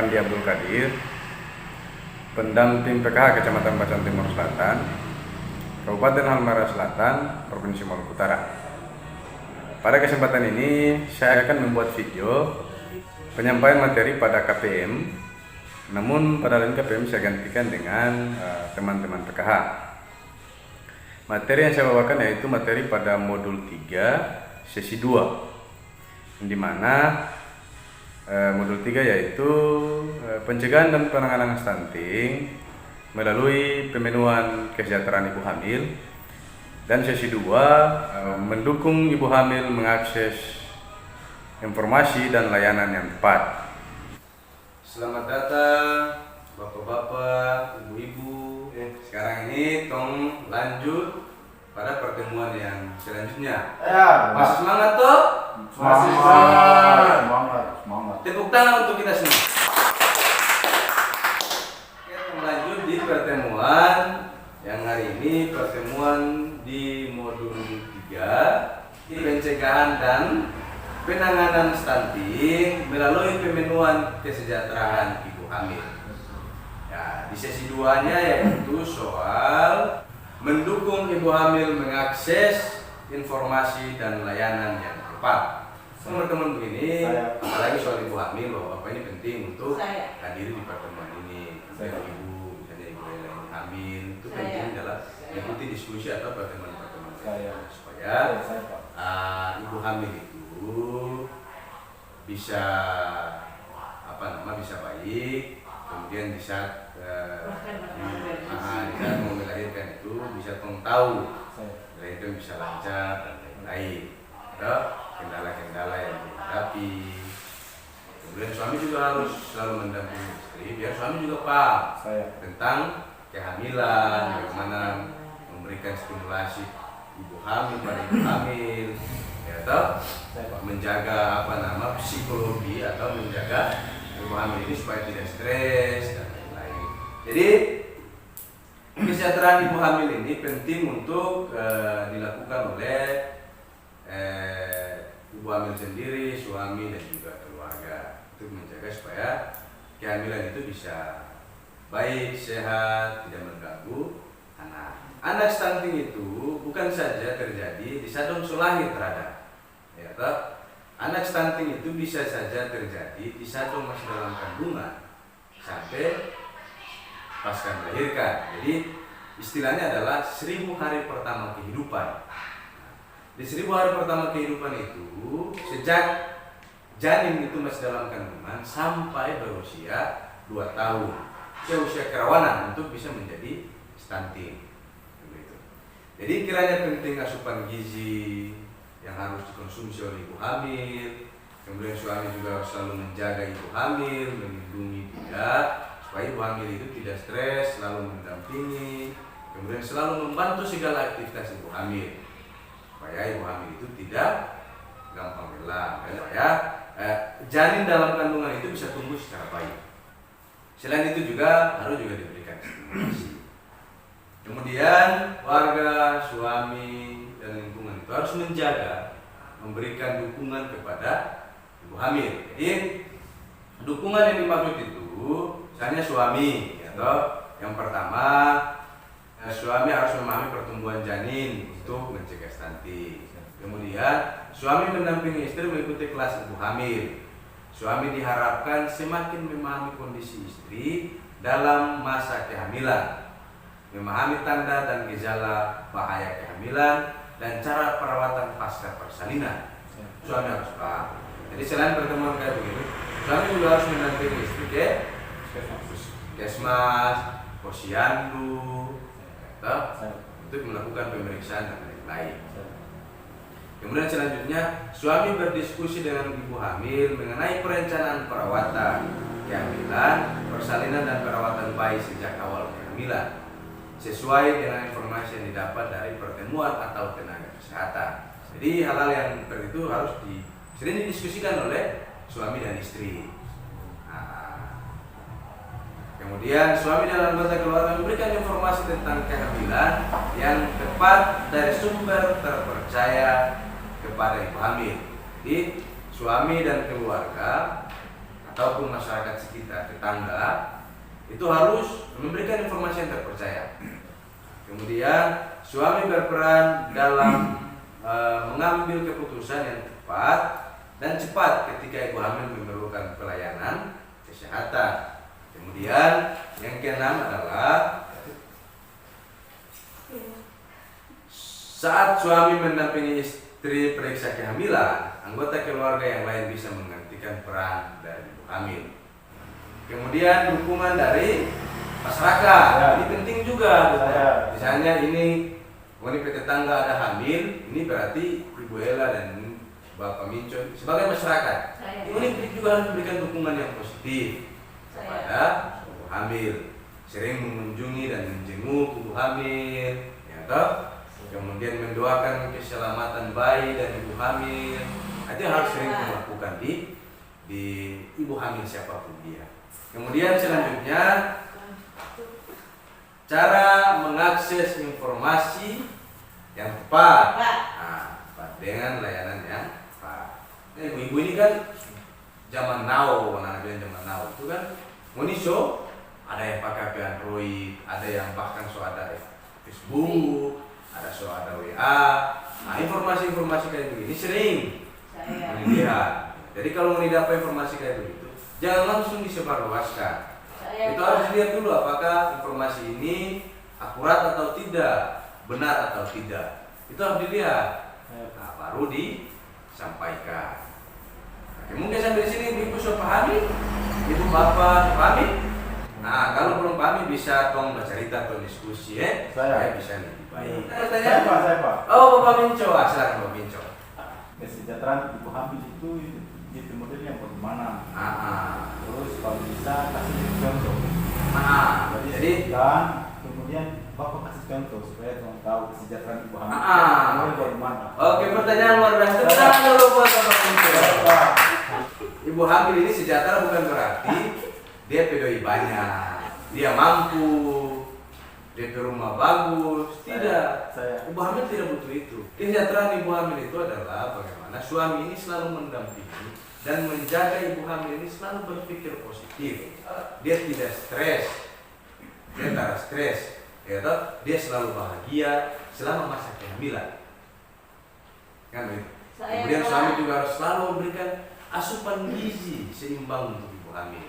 Pandi Abdul Qadir, pendamping PKH Kecamatan Bacan Timur Selatan, Kabupaten Halmahera Selatan, Provinsi Maluku Utara. Pada kesempatan ini saya akan membuat video penyampaian materi pada KPM, namun pada lain KPM saya gantikan dengan teman-teman PKH. Materi yang saya bawakan yaitu materi pada modul 3 sesi 2, di mana modul 3 yaitu pencegahan dan penanganan stunting melalui pemenuhan kesejahteraan ibu hamil, dan sesi 2 mendukung ibu hamil mengakses informasi dan layanan yang tepat. Selamat datang bapak-bapak, ibu-ibu. Sekarang ini tong lanjut pada pertemuan yang selanjutnya. Masih semangat toh? Masih semangat. Tepuk tangan untuk kita semua. Kita lanjut di pertemuan yang hari ini, pertemuan di modul 3, pencegahan dan penanganan stunting melalui pemenuhan kesejahteraan ibu hamil. Ya, di sesi 2-nya yaitu soal mendukung ibu hamil mengakses informasi dan layanan yang tepat. Teman-teman begini, apalagi soal ibu hamil, Bapak ini penting untuk hadir di pertemuan ini. Ibu, misalnya ibu yang hamil, itu penting adalah mengikuti diskusi atau pertemuan-pertemuan supaya ibu hamil itu bisa bisa baik, kemudian bisa mau melahirkan itu bisa tahu melahirkan bisa lancar dan lain-lain. Kendala-kendala yang dihadapi. Kemudian suami juga harus selalu mendampingi istri biar suami juga paham tentang kehamilan, bagaimana memberikan stimulasi ibu hamil pada ibu hamil, atau menjaga psikologi atau menjaga ibu hamil ini supaya tidak stres dan lain-lain. Jadi kesejahteraan ibu hamil ini penting untuk dilakukan oleh ibu hamil sendiri, suami dan juga keluarga, untuk menjaga supaya kehamilan itu bisa baik, sehat, tidak mengganggu anak. Anak stunting itu bukan saja terjadi di saat lahir terhadap, anak stunting itu bisa saja terjadi di saat masih dalam kandungan sampai pasca melahirkan. Jadi istilahnya adalah 1000 hari pertama kehidupan. Di 1000 hari pertama kehidupan itu, sejak janin itu masih dalam kandungan sampai berusia 2 tahun, usia kerawanan untuk bisa menjadi stunting. Jadi kiranya penting asupan gizi yang harus dikonsumsi oleh ibu hamil. Kemudian suami juga harus selalu menjaga ibu hamil, melindungi dia supaya ibu hamil itu tidak stres, selalu mendampingi, kemudian selalu membantu segala aktivitas ibu hamil supaya ibu hamil itu tidak gampang lelah, supaya janin dalam kandungan itu bisa tumbuh secara baik. Selain itu juga harus diberikan stimulasi. Kemudian warga, suami, dan lingkungan itu harus menjaga, memberikan dukungan kepada ibu hamil. Jadi dukungan yang dimaksud itu misalnya suami, atau yang pertama suami harus memahami pertumbuhan janin untuk mencegah stunting. Kemudian suami mendampingi istri mengikuti kelas ibu hamil. Suami diharapkan semakin memahami kondisi istri dalam masa kehamilan, memahami tanda dan gejala bahaya kehamilan dan cara perawatan pasca persalinan. Suami harus paham. Jadi selain pertemuan kayak begini, suami juga harus mendampingi istri ke Puskesmas, posyandu, untuk melakukan pemeriksaan dan lain-lain. Kemudian selanjutnya, suami berdiskusi dengan ibu hamil mengenai perencanaan perawatan kehamilan, persalinan dan perawatan bayi sejak awal kehamilan, sesuai dengan informasi yang didapat dari pertemuan atau tenaga kesehatan. Jadi hal-hal yang seperti itu harus sering didiskusikan oleh suami dan istri. Kemudian suami dan anggota keluarga memberikan informasi tentang kehamilan yang tepat dari sumber terpercaya kepada ibu hamil. Jadi suami dan keluarga ataupun masyarakat sekitar tetangga itu harus memberikan informasi yang terpercaya. Kemudian suami berperan dalam mengambil keputusan yang tepat dan cepat ketika ibu hamil memerlukan pelayanan kesehatan. Kemudian yang keenam adalah saat suami mendampingi istri periksa kehamilan, anggota keluarga yang lain bisa menggantikan peran dari ibu hamil. Kemudian dukungan dari masyarakat, ini penting juga. Misalnya ini wanita tetangga ada hamil, ini berarti Ibu Ella dan Bapak Minco sebagai masyarakat, ini juga harus memberikan dukungan yang positif kepada ibu hamil, sering mengunjungi dan menjenguk ibu hamil, ya toh? Kemudian mendoakan keselamatan bayi dan ibu hamil. Itu harus sering dilakukan di ibu hamil siapapun dia. Kemudian selanjutnya cara mengakses informasi yang tepat, tepat dengan layanan yang tepat. Ibu-ibu ini kan zaman now, anak bilang zaman now itu kan moniso, ada yang pakai HP Android, ada yang bahkan ada Facebook, ada WA. Nah, informasi-informasi kayak begini sering dilihat. Jadi kalau mau dapat informasi kayak begitu, jangan langsung disebarluaskan. Itu harus dilihat dulu apakah informasi ini akurat atau tidak, benar atau tidak. Itu harus dilihat. Nah, baru disampaikan. Oke, mungkin sampai di sini ibu sudah pahami, ibu bapak pahami. Nah, kalau belum pahami bisa tolong bercerita atau diskusi ya. Saya bisa lebih baik. Pertanyaan? Saya Pak. Oh, Bapak Minco, silakan Bapak Minco. Kesejahteraan ibu hamil itu modelnya bagaimana? Terus kalau bisa kasih contoh. Jadi dan kemudian Bapak kasih contoh supaya teman tahu kesejahteraan ibu hamil. Bagaimana? Oke, pertanyaan luar biasa. Tepuk dulu buat Bapak Minco. Ibu hamil ini sejahtera bukan berarti dia PDI banyak, dia mampu, dia ke rumah bagus. Tidak. Ibu hamil tidak butuh itu. Kesejahteraan ibu hamil itu adalah bagaimana suami ini selalu mendampingi dan menjaga ibu hamil ini selalu berpikir positif. Dia tidak stres, dia tidak stres, ya toh? Dia selalu bahagia selama masa kehamilan. Kan begitu. Kemudian suami juga harus selalu memberikan asupan gizi seimbang untuk ibu hamil,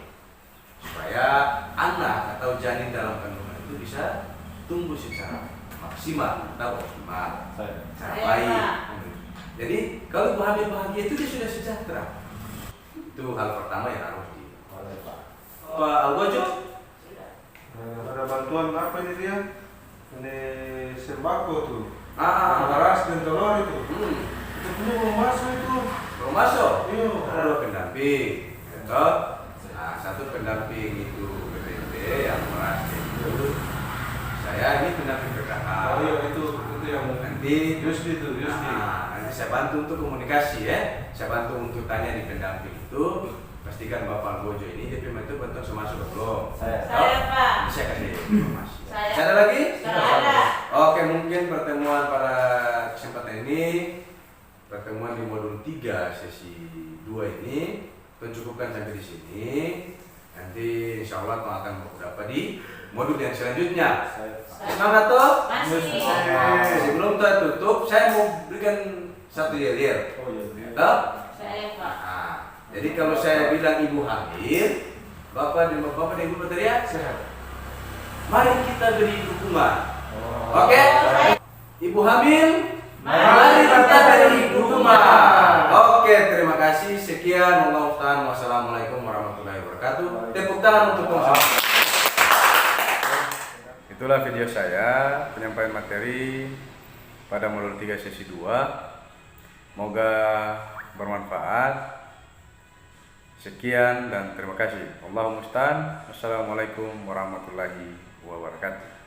supaya anak atau janin dalam kandungan itu bisa tumbuh secara maksimal atau optimal, secara baik. Jadi kalau ibu hamil bahagia itu dia sudah sejahtera. Itu hal pertama yang harus Pak Algojo. Ada bantuan apa ini dia? Ini sembako tuh. Beras dan telur itu. Itu punya belum masuk itu. Belum masuk. Iya. Ada pendamping, gitu. Nah, satu pendamping itu BPT yang beras itu. Saya ini pendamping PKH. Oh iya itu yang nanti Yusdi itu Yusdi. Nanti saya bantu untuk komunikasi ya. Saya bantu untuk tanya di pendamping itu. Pastikan Bapak Algojo ini DP itu bentuk semasuk belum? Saya Ini Pak. saya kasih informasi. Saya. Ada lagi? Ada. Oke, mungkin pertemuan pada kesempatan ini, pertemuan di modul 3 sesi 2 ini kita cukupkan sampai di sini. Nanti insya Allah kita akan beberapa di modul yang selanjutnya. Semangat toh? Masih. Sebelum kita tutup, saya mau berikan satu yel-yel. Oh iya. Toh? Saya Pak. Jadi kalau saya bilang ibu hamil, bapak dan ibu berteriak sehat. Mari kita beri dukungan. Oke? Ibu hamil, mari kita beri dukungan. Oke, terima kasih. Sekian. Wassalamualaikum warahmatullahi wabarakatuh. Tepuk tangan untuk konsul. Itulah video saya penyampaian materi pada modul 3 sesi 2. Semoga bermanfaat. Sekian dan terima kasih. Allahumma musta'an. Wassalamualaikum warahmatullahi wabarakatuh.